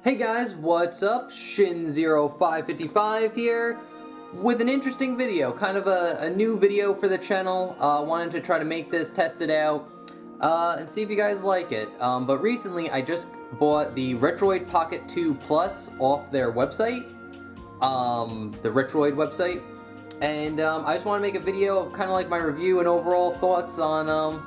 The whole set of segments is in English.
Hey guys, what's up? Shin0555 here with an interesting video, kind of a new video for the channel. Wanted to try to make this, test it out, and see if you guys like it. But recently I just bought the Retroid Pocket 2 Plus off their website, the Retroid website, and I just want to make a video of kind of like my review and overall thoughts on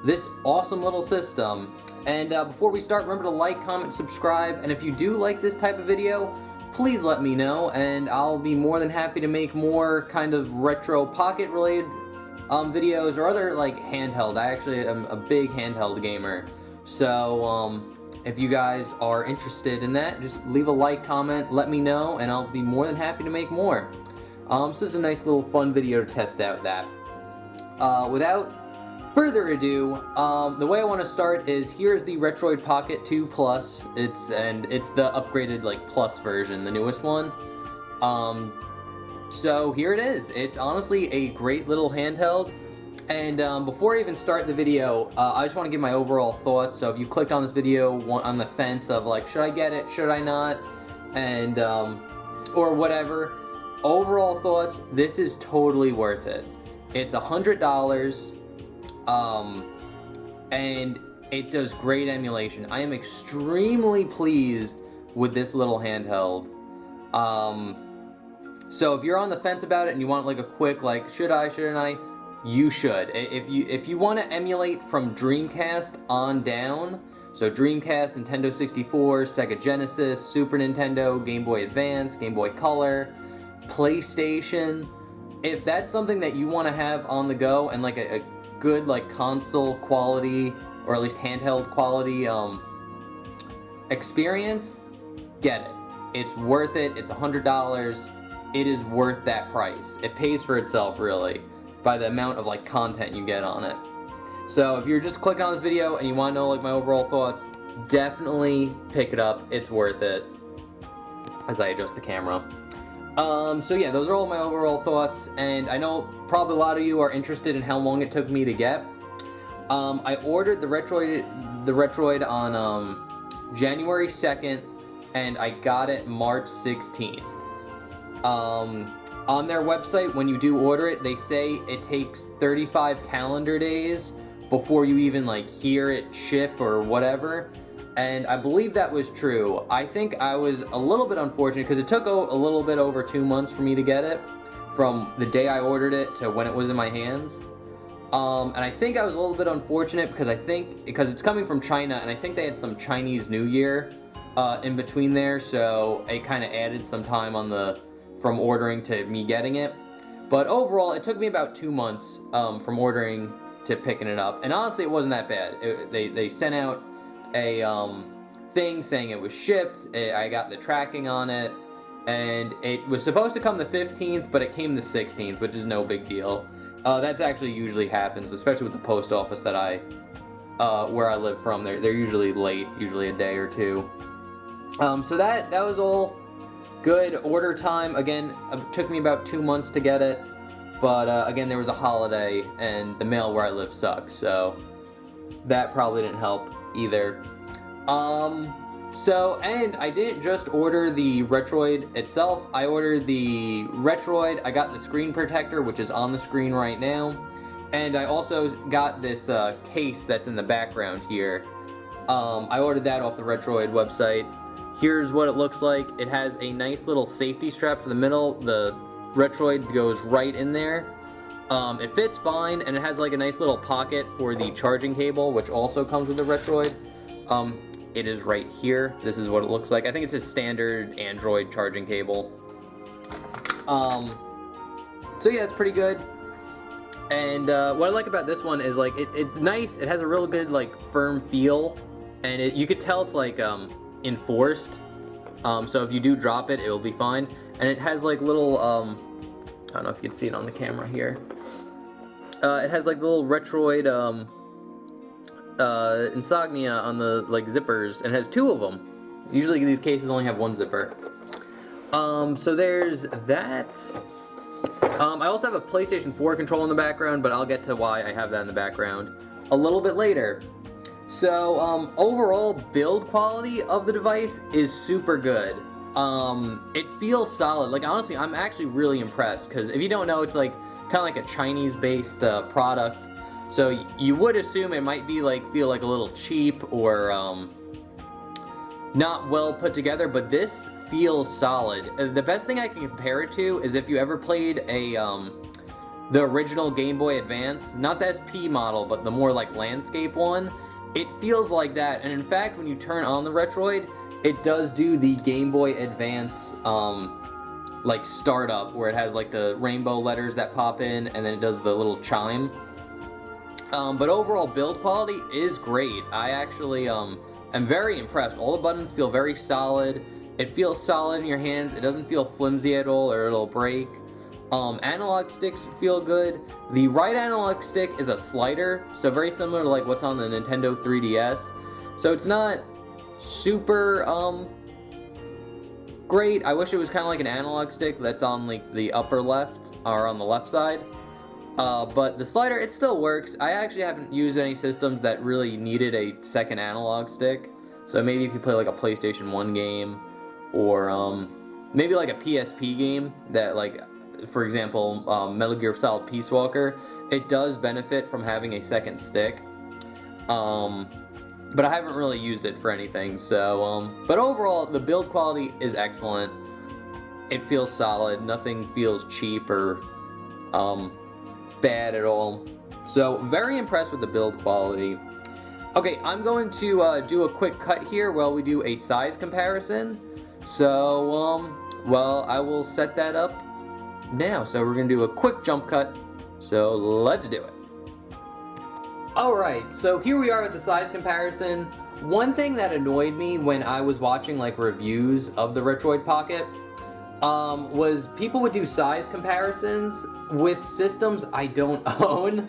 this awesome little system. And before we start, remember to like, comment, subscribe, and if you do like this type of video, please let me know, and I'll be more than happy to make more kind of retro pocket related videos or other like handheld. I actually am a big handheld gamer, so if you guys are interested in that, just leave a like, comment, let me know, and I'll be more than happy to make more. So this is a nice little fun video to test out that. Without further ado, the way I want to start is here's the Retroid Pocket 2 Plus. It's the upgraded like Plus version, the newest one. So here it is. It's honestly a great little handheld. And before I even start the video, I just want to give my overall thoughts. So if you clicked on this video on the fence of like, should I get it, should I not, and or whatever, overall thoughts, this is totally worth it. It's $100. And it does great emulation. I am extremely pleased with this little handheld. So if you're on the fence about it and you want like a quick like, should I, shouldn't I? You should. If you want to emulate from Dreamcast on down, so Dreamcast, Nintendo 64, Sega Genesis, Super Nintendo, Game Boy Advance, Game Boy Color, PlayStation, if that's something that you want to have on the go and like a good like console quality or at least handheld quality experience, get it. It's worth it. It's $100. It is worth that price. It pays for itself really by the amount of like content you get on it. So if you're just clicking on this video and you want to know like my overall thoughts, definitely pick it up. It's worth it. As I adjust the camera. So yeah, those are all my overall thoughts, and I know probably a lot of you are interested in how long it took me to get. I ordered the Retroid on January 2nd, and I got it March 16th. On their website, when you do order it, they say it takes 35 calendar days before you even like hear it ship or whatever. And I believe that was true. I think I was a little bit unfortunate because it took a little bit over 2 months for me to get it from the day I ordered it to when it was in my hands. And I think I was a little bit unfortunate because because it's coming from China and I think they had some Chinese New Year in between there, so it kind of added some time on from ordering to me getting it. But overall, it took me about 2 months from ordering to picking it up, and honestly, it wasn't that bad. They sent out a thing saying it was shipped. I got the tracking on it, and it was supposed to come the 15th, but it came the 16th, which is no big deal. That's actually usually happens, especially with the post office that where I live from. They're usually late, usually a day or two. So that was all good. Order time, again, it took me about 2 months to get it, but again, there was a holiday, and the mail where I live sucks, so that probably didn't help either. And I didn't just order the Retroid itself, I ordered the Retroid, I got the screen protector, which is on the screen right now, and I also got this case that's in the background here. I ordered that off the Retroid website. Here's what it looks like. It has a nice little safety strap for the middle. The Retroid goes right in there. It fits fine, and it has like a nice little pocket for the charging cable, which also comes with the Retroid. It is right here. This is what it looks like. I think it's a standard Android charging cable. So yeah, it's pretty good. And what I like about this one is like it's nice. It has a real good like firm feel, and you could tell it's like enforced. So if you do drop it, it will be fine. And it has like little I don't know if you can see it on the camera here. It has like little Retroid insignia on the like zippers, and it has 2 of them. Usually these cases only have 1 zipper. So there's that. I also have a PlayStation 4 controller in the background, but I'll get to why I have that in the background a little bit later. So, overall build quality of the device is super good. It feels solid. Like, honestly, I'm actually really impressed, because if you don't know, it's like kind of like a Chinese-based product. So you would assume it might be like, feel like a little cheap or not well put together, but this feels solid. The best thing I can compare it to is if you ever played the original Game Boy Advance, not the SP model, but the more like landscape one. It feels like that, and in fact, when you turn on the Retroid, it does do the Game Boy Advance like startup, where it has like the rainbow letters that pop in, and then it does the little chime. But overall build quality is great. I actually am very impressed. All the buttons feel very solid. It feels solid in your hands. It doesn't feel flimsy at all, or it'll break. Analog sticks feel good. The right analog stick is a slider, so very similar to like what's on the Nintendo 3DS. So it's not super great. I wish it was kind of like an analog stick that's on like the upper left or on the left side. But the slider, it still works. I actually haven't used any systems that really needed a second analog stick. So maybe if you play like a PlayStation 1 game, or maybe like a PSP game that, like, for example, Metal Gear Solid Peace Walker, it does benefit from having a second stick. But I haven't really used it for anything, so, but overall, the build quality is excellent. It feels solid, nothing feels cheap or, bad at all. So, very impressed with the build quality. Okay, I'm going to, do a quick cut here while we do a size comparison. So, well, I will set that up now. So we're gonna do a quick jump cut, so let's do it. Alright, so here we are at the size comparison. One thing that annoyed me when I was watching like reviews of the Retroid Pocket was people would do size comparisons with systems I don't own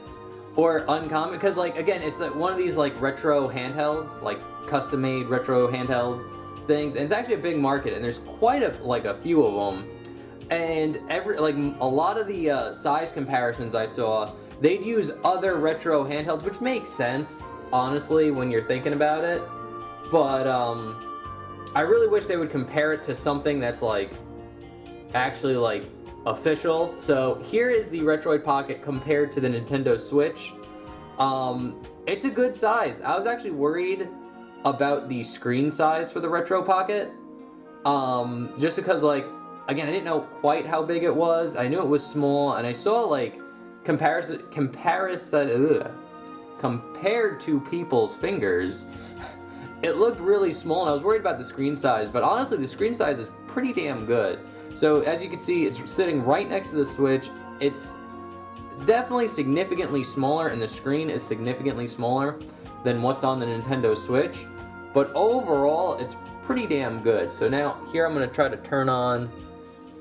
or uncommon, because like, again, it's like one of these like retro handhelds, like custom made retro handheld things, and it's actually a big market, and there's quite a few of them. And a lot of the size comparisons I saw, they'd use other retro handhelds, which makes sense, honestly, when you're thinking about it. But I really wish they would compare it to something that's like actually like official. So here is the Retroid Pocket compared to the Nintendo Switch. It's a good size. I was actually worried about the screen size for the Retro Pocket, just because, like, again, I didn't know quite how big it was. I knew it was small, and I saw like compared to people's fingers, it looked really small, and I was worried about the screen size. But honestly, the screen size is pretty damn good. So as you can see, it's sitting right next to the Switch. It's definitely significantly smaller, and the screen is significantly smaller than what's on the Nintendo Switch. But overall, it's pretty damn good. So now here I'm going to try to turn on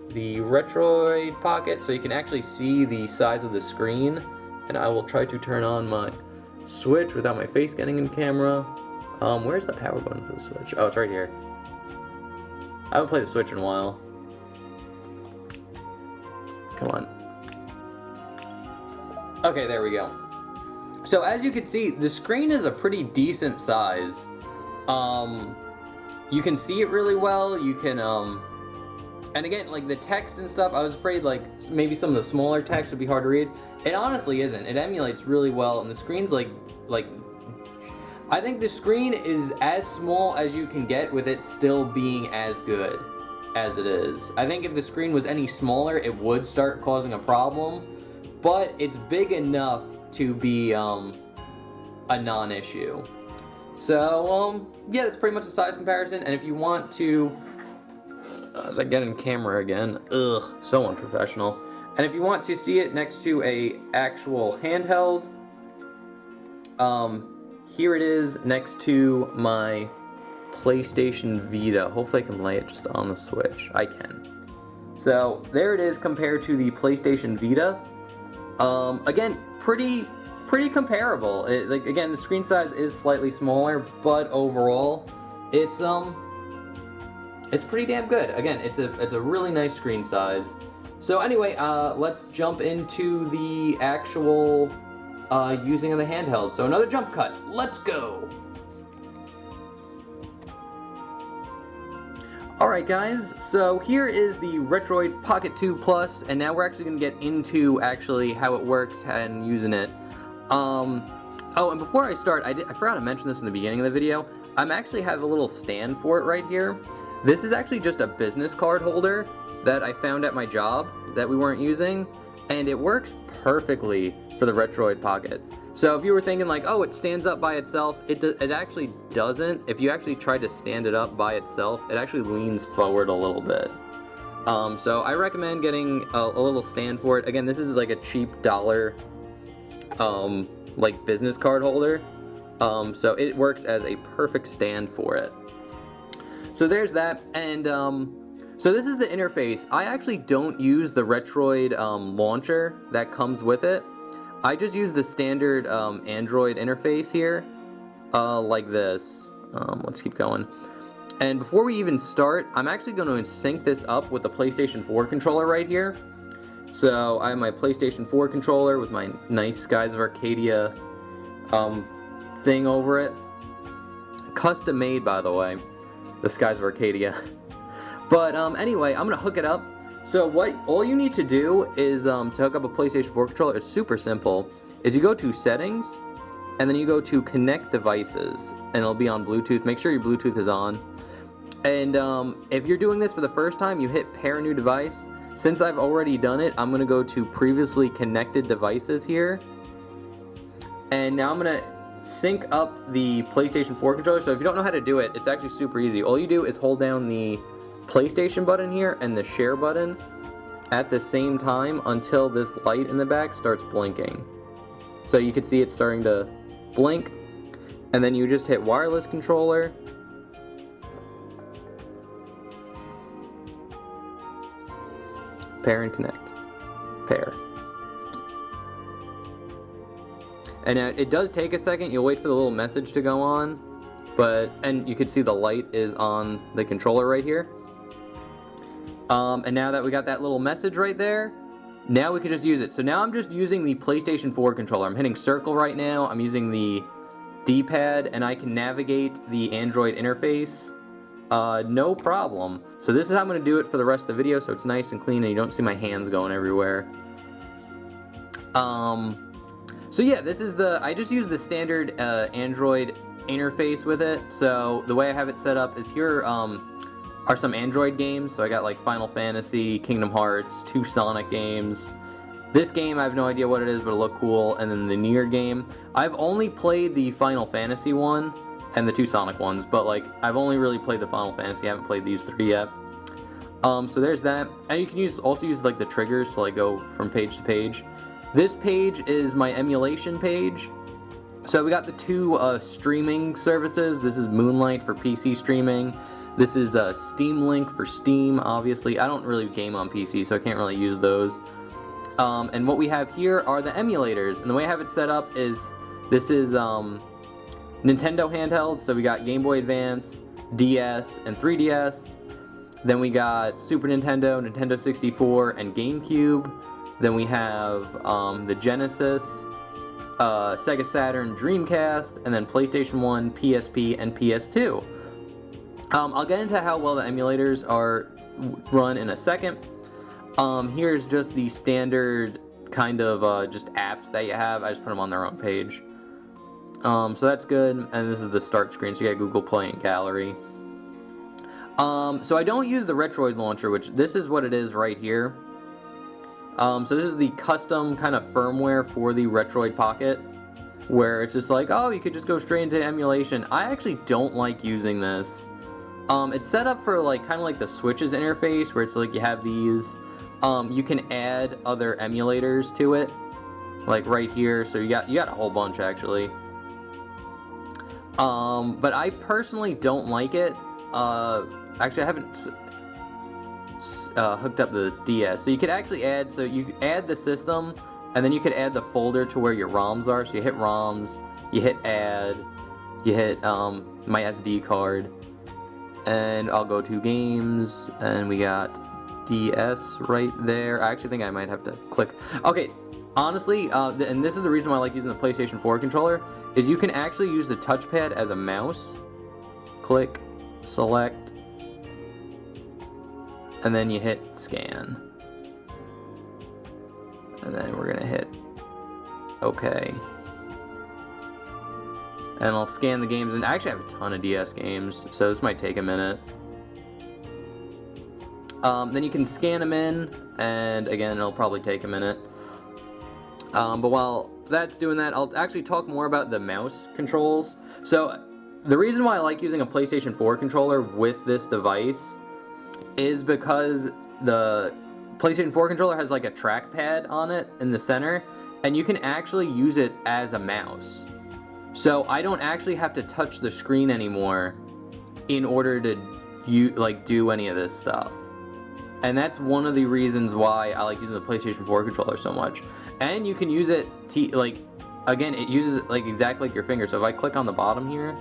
the Retroid Pocket so you can actually see the size of the screen, and I will try to turn on my Switch without my face getting in camera. Where's the power button for the Switch? Oh, it's right here. I haven't played the Switch in a while. Come on. Okay, there we go. So as you can see, the screen is a pretty decent size. You can see it really well. You can, and again, like the text and stuff, I was afraid like maybe some of the smaller text would be hard to read. It honestly isn't. It emulates really well, and the screen's like, I think the screen is as small as you can get with it still being as good as it is. I think if the screen was any smaller, it would start causing a problem, but it's big enough to be a non-issue. So, yeah, that's pretty much a size comparison, and if you want to, as I get in camera again, so unprofessional, and if you want to see it next to a actual handheld, here it is next to my PlayStation Vita. Hopefully I can lay it just on the Switch. I can. So, there it is compared to the PlayStation Vita. Again, pretty comparable. Again, the screen size is slightly smaller, but overall, it's pretty damn good. Again, it's a really nice screen size. So anyway, let's jump into the actual using of the handheld. So another jump cut. Let's go. Alright guys, so here is the Retroid Pocket 2 Plus, and now we're actually going to get into actually how it works and using it. Oh, and before I start, I forgot to mention this in the beginning of the video. I'm actually have a little stand for it right here. This is actually just a business card holder that I found at my job that we weren't using, and it works perfectly for the Retroid Pocket. So if you were thinking like, oh, it stands up by itself, it actually doesn't. If you actually try to stand it up by itself, it actually leans forward a little bit. So I recommend getting a little stand for it. Again, this is like a cheap dollar, like business card holder. So it works as a perfect stand for it. So there's that, and so this is the interface. I actually don't use the Retroid launcher that comes with it. I just use the standard Android interface here, like this. Let's keep going. And before we even start, I'm actually going to sync this up with the PlayStation 4 controller right here. So I have my PlayStation 4 controller with my nice Skies of Arcadia thing over it. Custom made, by the way, the Skies of Arcadia. But anyway, I'm going to hook it up. So all you need to do is to hook up a PlayStation 4 controller. It's super simple. Is you go to Settings, and then you go to Connect Devices, and it'll be on Bluetooth. Make sure your Bluetooth is on. And if you're doing this for the first time, you hit Pair New Device. Since I've already done it, I'm going to go to Previously Connected Devices here. And now I'm going to sync up the PlayStation 4 controller. So if you don't know how to do it, it's actually super easy. All you do is hold down the PlayStation button here and the share button at the same time until this light in the back starts blinking. So you can see it's starting to blink, and then you just hit wireless controller, pair and connect, pair. And it does take a second. You'll wait for the little message to go on, and you can see the light is on the controller right here. And now that we got that little message right there, now we can just use it. So now I'm just using the PlayStation 4 controller. I'm hitting circle right now. I'm using the D-pad, and I can navigate the Android interface no problem. So this is how I'm going to do it for the rest of the video, so it's nice and clean and you don't see my hands going everywhere. So yeah, this is I just use the standard Android interface with it. So the way I have it set up is here are some Android games. So I got like Final Fantasy, Kingdom Hearts, 2 Sonic games. This game, I have no idea what it is, but it looked cool. And then the Nier game. I've only played the Final Fantasy one and the 2 Sonic ones, but like I've only really played the Final Fantasy. I haven't played these 3 yet. So there's that. And you can also use like the triggers to like go from page to page. This page is my emulation page. So we got the 2 streaming services. This is Moonlight for PC streaming. This is Steam Link for Steam, obviously. I don't really game on PC, so I can't really use those. And what we have here are the emulators. And the way I have it set up is, this is Nintendo handheld. So we got Game Boy Advance, DS, and 3DS. Then we got Super Nintendo, Nintendo 64, and GameCube. Then we have the Genesis, Sega Saturn, Dreamcast, and then PlayStation 1, PSP, and PS2. I'll get into how well the emulators are run in a second. Here's just the standard kind of just apps that you have. I just put them on their own page. So that's good. And this is the start screen, so you got Google Play and Gallery. So I don't use the Retroid launcher, which this is what it is right here. So this is the custom kind of firmware for the Retroid Pocket, where it's just like, oh, you could just go straight into emulation. I actually don't like using this. It's set up for like kind of like the Switch's interface, where it's like you have these. You can add other emulators to it, like right here. So you got a whole bunch actually. But I personally don't like it. Actually, I haven't hooked up the DS. So you could actually add. So you add the system, and then you could add the folder to where your ROMs are. So you hit ROMs, you hit add, you hit my SD card. And I'll go to games, and we got DS right there. I actually think I might have to click. Okay, honestly, and this is the reason why I like using the PlayStation 4 controller, is you can actually use the touchpad as a mouse. Click, select, and then you hit scan. And then we're gonna hit OK. And I'll scan the games, and I actually have a ton of DS games, so this might take a minute. Then you can scan them in, and again, it'll probably take a minute. But while that's doing that, I'll actually talk more about the mouse controls. So the reason why I like using a PlayStation 4 controller with this device is because the PlayStation 4 controller has like a trackpad on it in the center, and you can actually use it as a mouse. So I don't actually have to touch the screen anymore in order to do any of this stuff. And that's one of the reasons why I like using the PlayStation 4 controller so much. And you can use it again, it uses it like exactly like your finger. So if I click on the bottom here,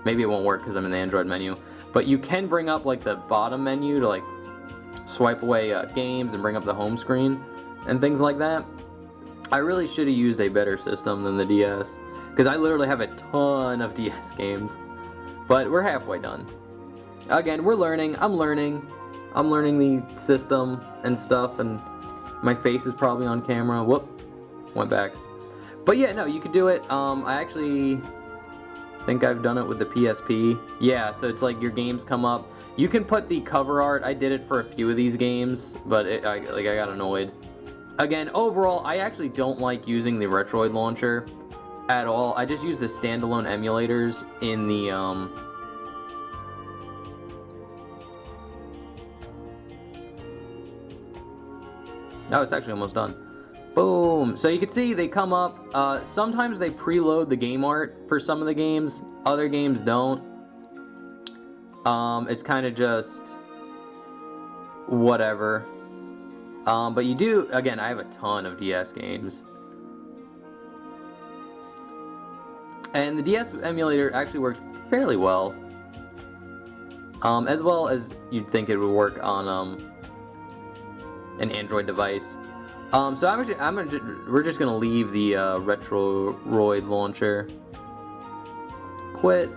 maybe it won't work because I'm in the Android menu, but you can bring up like the bottom menu to like swipe away games and bring up the home screen and things like that. I really should have used a better system than the DS, because I literally have a ton of DS games. But we're halfway done. Again, we're learning. I'm learning the system and stuff, and my face is probably on camera. Whoop, went back. But yeah, no, you could do it. I actually think I've done it with the PSP. Yeah, so it's like your games come up. You can put the cover art. I did it for a few of these games, but I got annoyed. Again, overall, I actually don't like using the Retroid launcher at all. I just use the standalone emulators in the Oh, it's actually almost done. Boom! So you can see they come up. Sometimes they preload the game art for some of the games. Other games don't. It's kind of just whatever. But you do, again, I have a ton of DS games. And the DS emulator actually works fairly well. As well as you'd think it would work on an Android device. So we're just gonna leave the Retroid launcher. Quit.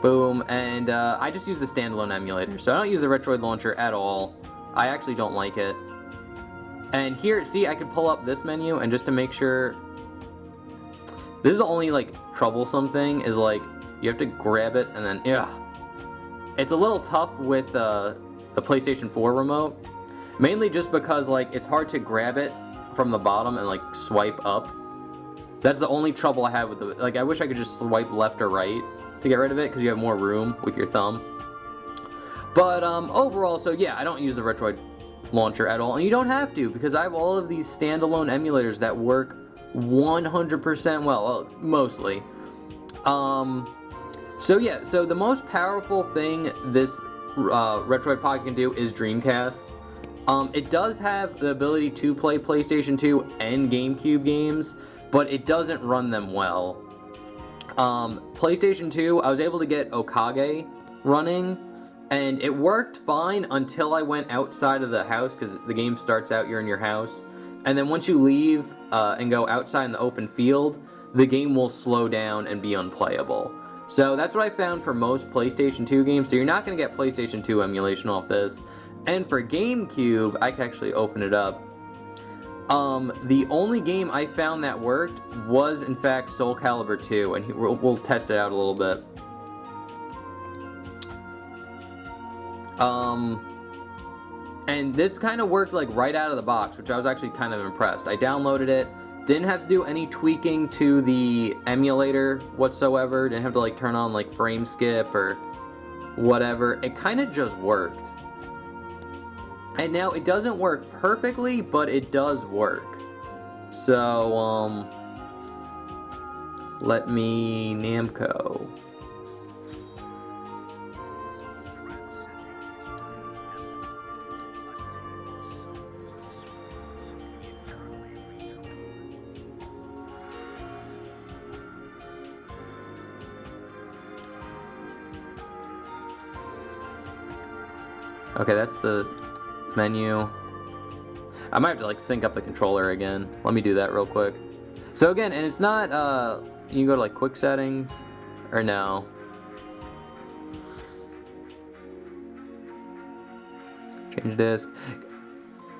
Boom. And I just use the standalone emulator, so I don't use the Retroid launcher at all. I actually don't like it. And here, see, I could pull up this menu, and just to make sure, this is the only like troublesome thing, is like you have to grab it and then it's a little tough with the PlayStation 4 remote. Mainly just because like it's hard to grab it from the bottom and like swipe up. That's the only trouble I have with the, like I wish I could just swipe left or right to get rid of it, because you have more room with your thumb. But overall, so yeah, I don't use the Retroid launcher at all, and you don't have to, because I have all of these standalone emulators that work 100% well, mostly. So yeah, so the most powerful thing this Retroid Pocket can do is Dreamcast. It does have the ability to play PlayStation 2 and GameCube games, but it doesn't run them well. PlayStation 2, I was able to get Okage running, and it worked fine until I went outside of the house, because the game starts out, you're in your house, and then once you leave and go outside in the open field, the game will slow down and be unplayable. So that's what I found for most PlayStation 2 games, so you're not going to get PlayStation 2 emulation off this. And for GameCube, I can actually open it up. The only game I found that worked was, in fact, Soul Calibur 2, and we'll test it out a little bit. And this kind of worked like right out of the box, which I was actually kind of impressed. I downloaded it, didn't have to do any tweaking to the emulator whatsoever, didn't have to like turn on like frame skip or whatever. It kind of just worked. And now it doesn't work perfectly, but it does work. So, let me Namco. Okay, that's the menu. I might have to like sync up the controller again. Let me do that real quick. So again, and it's not you can go to like quick settings, or no. change disc.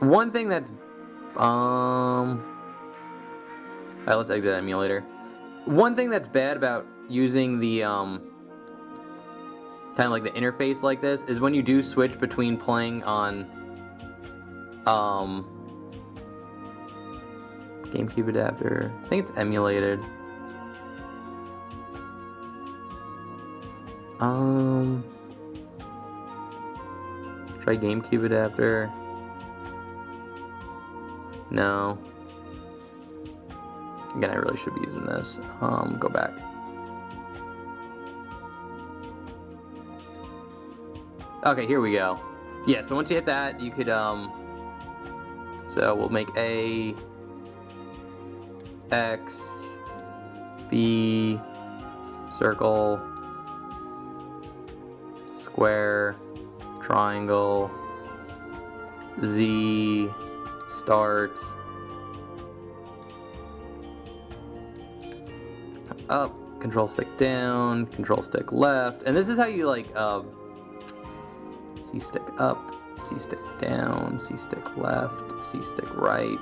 One thing that's alright, let's exit emulator. One thing that's bad about using the kind of like the interface like this is when you do switch between playing on GameCube adapter. I think it's emulated. Try GameCube adapter. No. Again, I really should be using this. Go back. Okay, here we go. Yeah, so once you hit that, you could, so we'll make A, X, B, circle, square, triangle, Z, start, up, control stick down, control stick left, and this is how you like, C stick up, C stick down, C stick left, C stick right,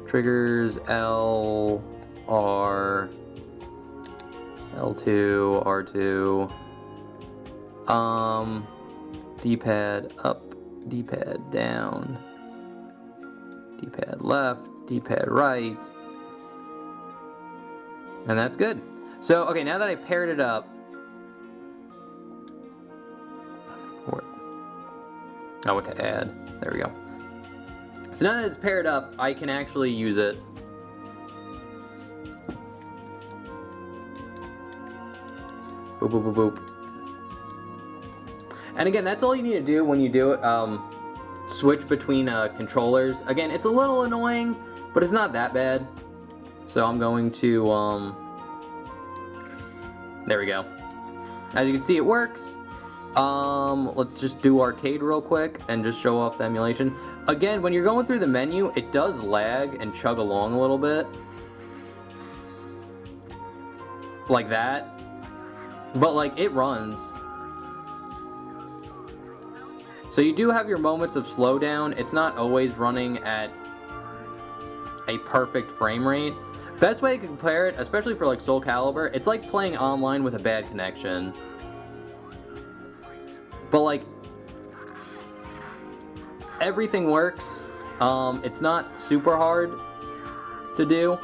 triggers L, R, L2, R2, D-pad up, D-pad down, D-pad left, D-pad right, and that's good. So, okay, now that I paired it up, what to add, there we go. So now that it's paired up, I can actually use it. Boop, boop, boop, boop. And again, that's all you need to do when you do it, switch between controllers. Again, it's a little annoying, but it's not that bad. So I'm going to, there we go. As you can see, it works. Let's just do arcade real quick and just show off the emulation. Again, when you're going through the menu, it does lag and chug along a little bit. Like that. But like, it runs. So you do have your moments of slowdown. It's not always running at a perfect frame rate. Best way to compare it, especially for like Soul Calibur, it's like playing online with a bad connection. But like, everything works. It's not super hard to do.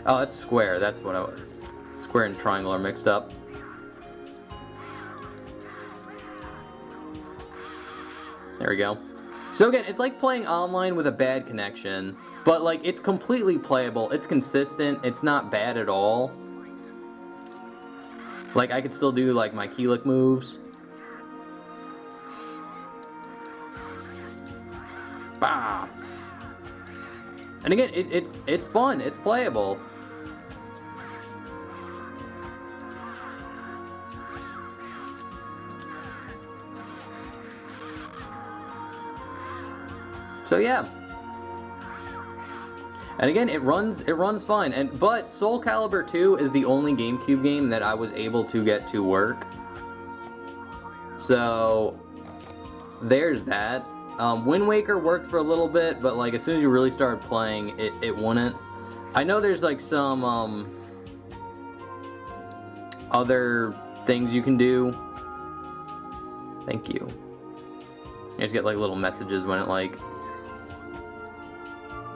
Oh, that's square. That's what I was. Square and triangle are mixed up. There we go. So again, it's like playing online with a bad connection, but like it's completely playable. It's consistent. It's not bad at all. Like I could still do like my key lick moves. Bah. And again, it's fun. It's playable. So yeah. And again, it runs fine. But Soul Calibur 2 is the only GameCube game that I was able to get to work. So there's that. Wind Waker worked for a little bit, but like as soon as you really started playing, it wouldn't. I know there's like some other things you can do. Thank you. You just get like little messages when it like.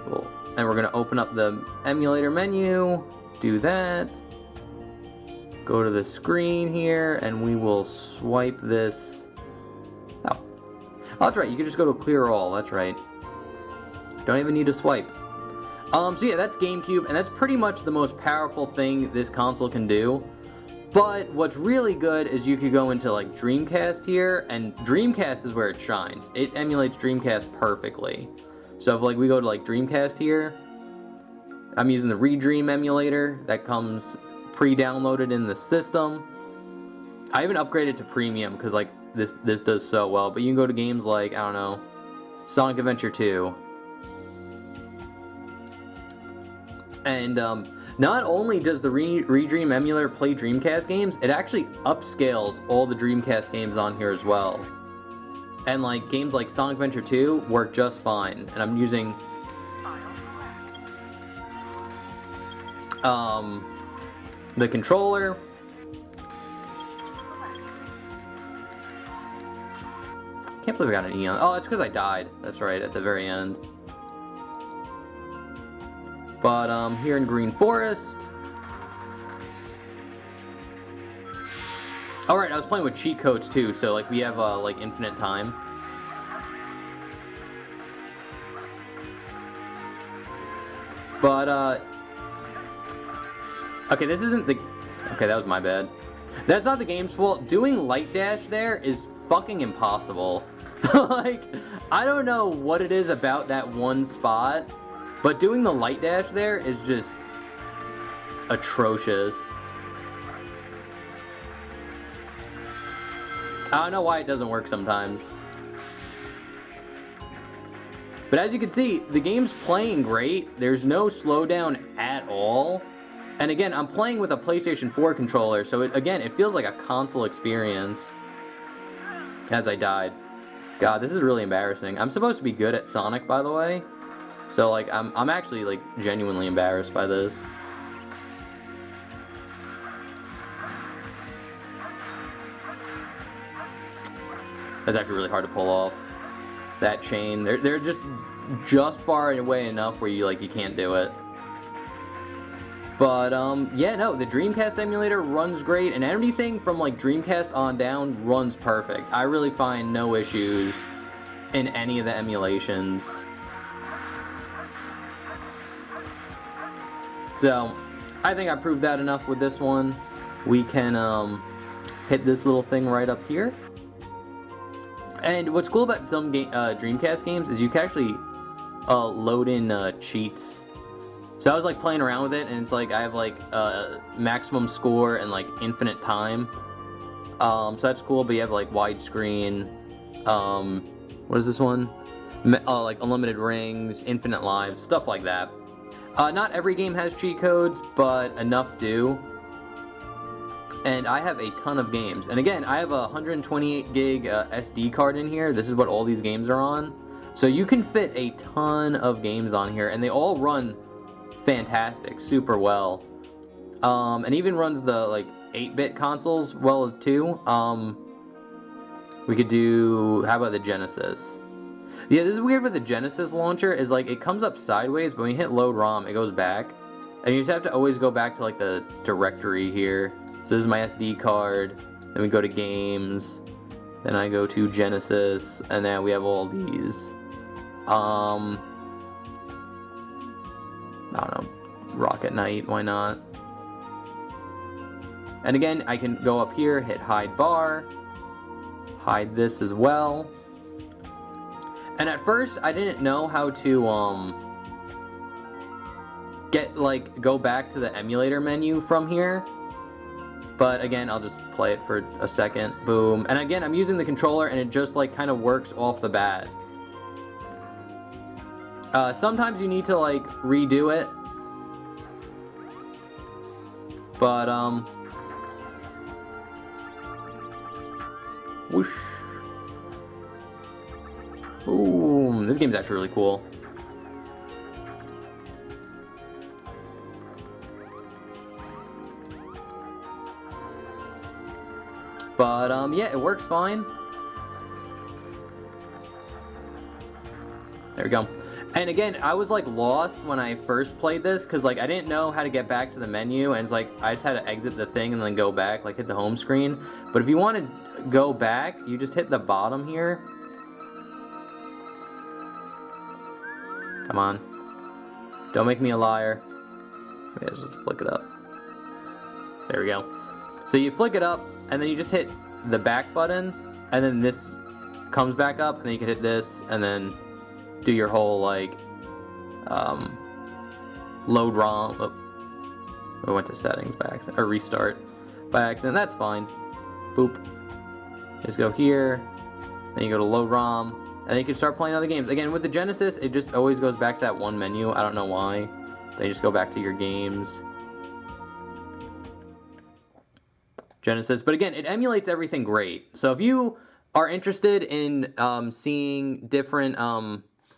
Cool. And we're gonna open up the emulator menu. Do that. Go to the screen here, and we will swipe this. Oh, that's right. You can just go to clear all. That's right. Don't even need to swipe. So yeah, that's GameCube, and that's pretty much the most powerful thing this console can do. But what's really good is you could go into like Dreamcast here, and Dreamcast is where it shines. It emulates Dreamcast perfectly. So if like we go to like Dreamcast here, I'm using the Redream emulator that comes pre-downloaded in the system. I haven't upgraded to premium because like this does so well, but you can go to games like, I don't know, Sonic Adventure 2. And not only does the Redream emulator play Dreamcast games, it actually upscales all the Dreamcast games on here as well. And like games like Sonic Adventure 2 work just fine. And I'm using the controller. Can't believe I got an E on. Oh, it's because I died. That's right, at the very end. But here in Green Forest. Alright, I was playing with cheat codes too, so like we have like infinite time. But okay, this isn't the... Okay, that was my bad. That's not the game's fault. Doing light dash there is fucking impossible. Like, I don't know what it is about that one spot, but doing the light dash there is just atrocious. I don't know why it doesn't work sometimes. But as you can see, the game's playing great. There's no slowdown at all. And again, I'm playing with a PlayStation 4 controller, so it feels like a console experience. As I died. God, this is really embarrassing. I'm supposed to be good at Sonic, by the way. So, like, I'm actually, like, genuinely embarrassed by this. That's actually really hard to pull off. That chain. They're just far away enough where you can't do it. But, yeah, no, the Dreamcast emulator runs great, and anything from, like, Dreamcast on down runs perfect. I really find no issues in any of the emulations. So, I think I proved that enough with this one. We can, hit this little thing right up here. And what's cool about some Dreamcast games is you can actually, load in, cheats. So I was like playing around with it, and it's like I have like maximum score and like infinite time. So that's cool. But you have like widescreen. What is this one? Like unlimited rings, infinite lives, stuff like that. Not every game has cheat codes, but enough do. And I have a ton of games. And again, I have a 128 gig SD card in here. This is what all these games are on. So you can fit a ton of games on here, and they all run fantastic, super well, and even runs the like 8-bit consoles well too. We could do, how about the Genesis? Yeah, this is weird with the Genesis launcher, is like it comes up sideways, but when you hit load ROM, it goes back, and you just have to always go back to like the directory here. So this is my SD card, then we go to games, then I go to Genesis, and now we have all these. I don't know, Rocket Knight, why not? And again, I can go up here, hit hide bar, hide this as well. And at first, I didn't know how to, go back to the emulator menu from here. But again, I'll just play it for a second, boom. And again, I'm using the controller, and it just like kind of works off the bat. Sometimes you need to like redo it, but whoosh, boom. This game's actually really cool. But yeah, it works fine. There we go. And again, I was like lost when I first played this, because like I didn't know how to get back to the menu, and it's like I just had to exit the thing and then go back, like hit the home screen. But if you want to go back, you just hit the bottom here. Come on. Don't make me a liar. Maybe I'll just flick it up. There we go. So you flick it up, and then you just hit the back button, and then this comes back up, and then you can hit this, and then do your whole like load ROM. Oh, we went to settings by accident, or restart by accident. That's fine. Boop. Just go here, then you go to load ROM, and then you can start playing other games. Again, with the Genesis, it just always goes back to that one menu. I don't know why. Then you just go back to your games. Genesis. But again, it emulates everything great. So if you are interested in seeing different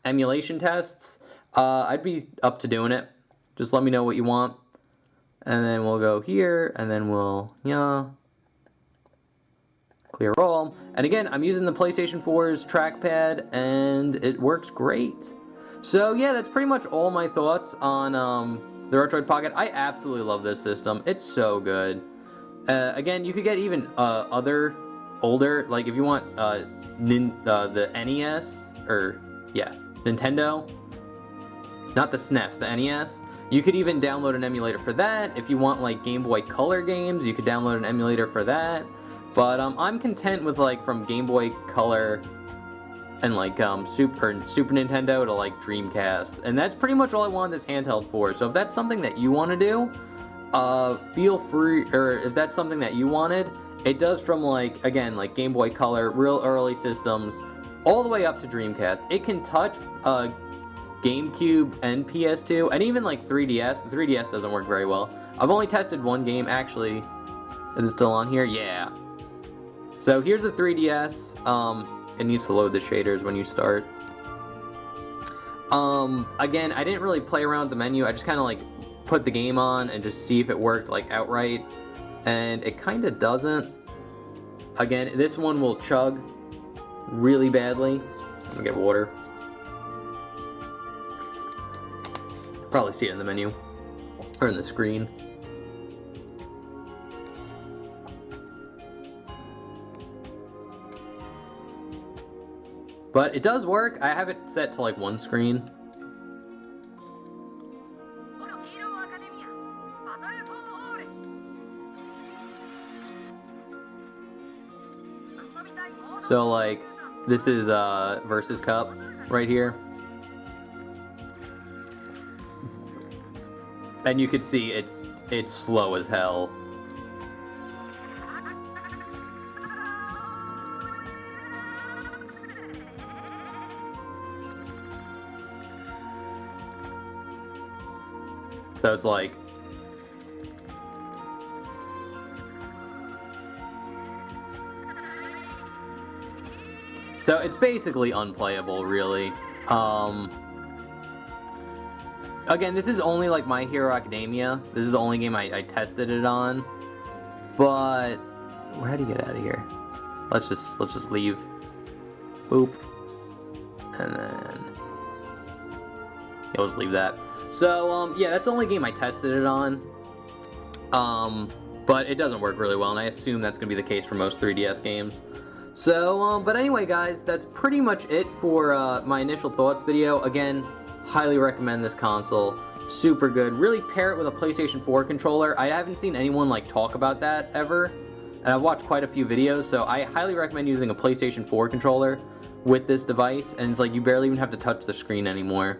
emulation tests, I'd be up to doing it. Just let me know what you want. And then we'll go here, and then we'll, clear all. And again, I'm using the PlayStation 4's trackpad, and it works great. So yeah, that's pretty much all my thoughts on the Retroid Pocket. I absolutely love this system. It's so good. Again, you could get even other older, like if you want the NES, or yeah, Nintendo, not the SNES, the NES. You could even download an emulator for that. If you want like Game Boy Color games, you could download an emulator for that. But I'm content with like from Game Boy Color and like Super Nintendo to like Dreamcast, and that's pretty much all I wanted this handheld for. So if that's something that you want to do, feel free. Or if that's something that you wanted, it does from like, again, like Game Boy Color, real early systems, all the way up to Dreamcast. It can touch GameCube and PS2, and even like 3DS. The 3DS doesn't work very well. I've only tested one game actually. Is it still on here? Yeah. So here's the 3DS. It needs to load the shaders when you start. Again, I didn't really play around with the menu. I just kind of like put the game on and just see if it worked like outright. And it kind of doesn't. Again, this one will chug really badly. Let me get water. Probably see it in the menu or in the screen. But it does work. I have it set to like one screen. So like, this is Versus Cup right here. And you can see it's slow as hell. So it's like, so it's basically unplayable, really. Again, this is only like My Hero Academia. This is the only game I tested it on. But how do you get out of here? Let's just leave. Boop. And then we'll just leave that. So yeah, that's the only game I tested it on. But it doesn't work really well, and I assume that's gonna be the case for most 3DS games. So, but anyway, guys, that's pretty much it for my initial thoughts video. Again, highly recommend this console. Super good. Really pair it with a PlayStation 4 controller. I haven't seen anyone like talk about that ever, and I've watched quite a few videos, so I highly recommend using a PlayStation 4 controller with this device, and it's like you barely even have to touch the screen anymore.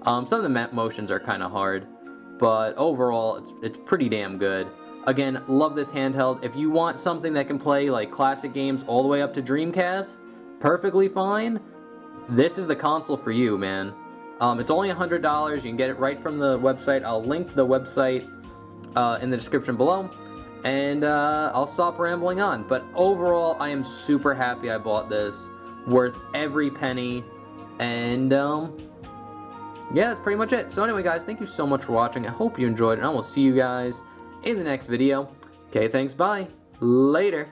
Some of the motions are kind of hard, but overall, it's pretty damn good. Again, love this handheld. If you want something that can play like classic games all the way up to Dreamcast, perfectly fine. This is the console for you, man. It's only $100. You can get it right from the website. I'll link the website in the description below. And I'll stop rambling on. But overall, I am super happy I bought this. Worth every penny. And yeah, that's pretty much it. So anyway, guys, thank you so much for watching. I hope you enjoyed, and I will see you guys in the next video. Okay, thanks, bye. Later.